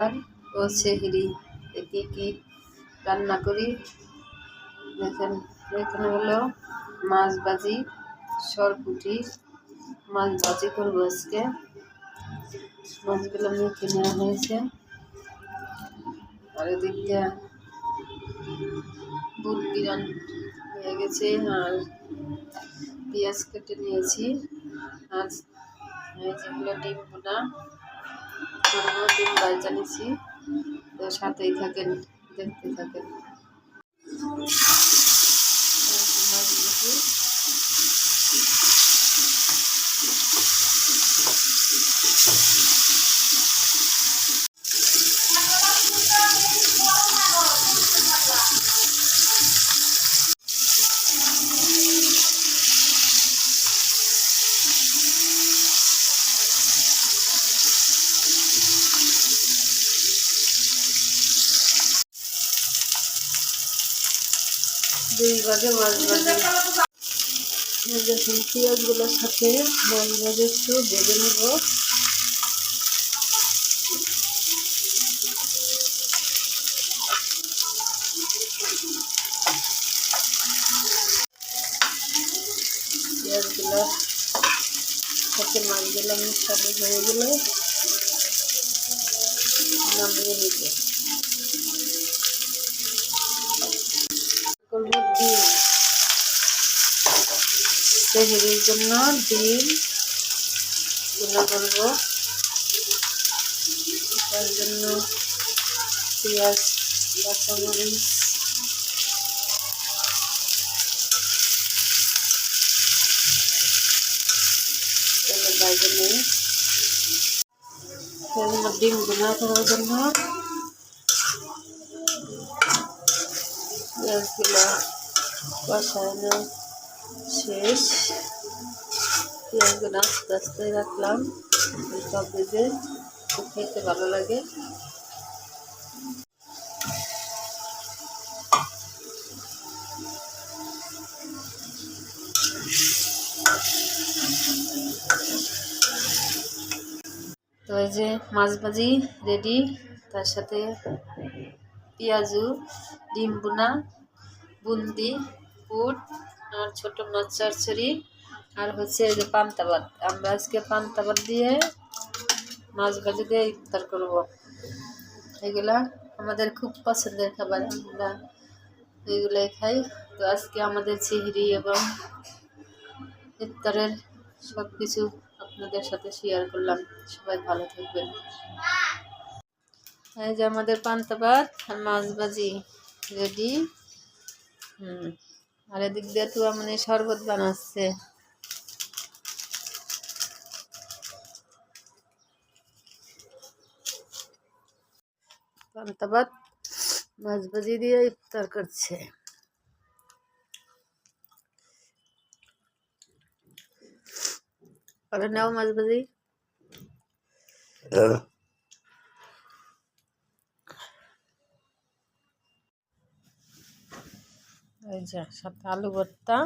আর ও সেহরি কি কি রান্না করি দেখেন। এখানে হলো মাছ ভাজি, সরপুঁটি মাছ ভাজি করবো আজকে। মাছগুলো মেখে নেওয়া হয়েছে। আর এদিক দিয়ে বুট বিরান হয়ে গেছে। আর পেঁয়াজ কেটে নিয়েছি। আর যেগুলো ডিম বোনা করবো, ডিম ভাজা নিয়েছি। তো সাথেই থাকেন, দেখতে থাকেন। দুই ভাগে মাছ ভাজি। দেখুন পেঁয়াজগুলোর সাথে মাছ ভাজি একটু ভেজে নেব। পেঁয়াজগুলো সাথে মাছগুলো মিশানো হয়ে গেলে নামিয়ে নিব। করবো ডিম, সেহরির জন্য ডিম গুঁড়া করবো। তার জন্য পেঁয়াজ, কাঁচামরিচ, তেলে ভেজে নিই। ডিম গুঁড়া করার জন্য পেঁয়াজগুলো কষানো শেষ। পেঁয়াজগুলো আস্তে আস্তে রাখলাম, সব ভেজে খেতে ভালো লাগে। তো এই যে মাছ ভাজি রেডি, তার সাথে পেঁয়াজু, ডিম বোনা, বুন্দি, পুট আর ছোট মাছ চচ্চড়ি, আর হচ্ছে এই যে পান্তা ভাত। আমরা আজকে পান্তা ভাত দিয়ে মাছ ভাজি দিয়ে ইফতার করব। এগুলা আমাদের খুব পছন্দের খাবার, আমরা এগুলাই খাই। তো আজকে আমাদের সিহরি এবং ইফতারের সব কিছু আপনাদের সাথে শেয়ার করলাম। সবাই ভালো থাকবেন। এই যে আমাদের পান্তা ভাত আর মাছ ভাজি রেডি। আর এদিক দিয়ে তো মানে শরবত বানাচ্ছে। পান্তা ভাত মাছ ভাজি দিয়ে ইফতার করছে। আর নাও মাছ ভাজি। এই যে সাথে আলু ভর্তা।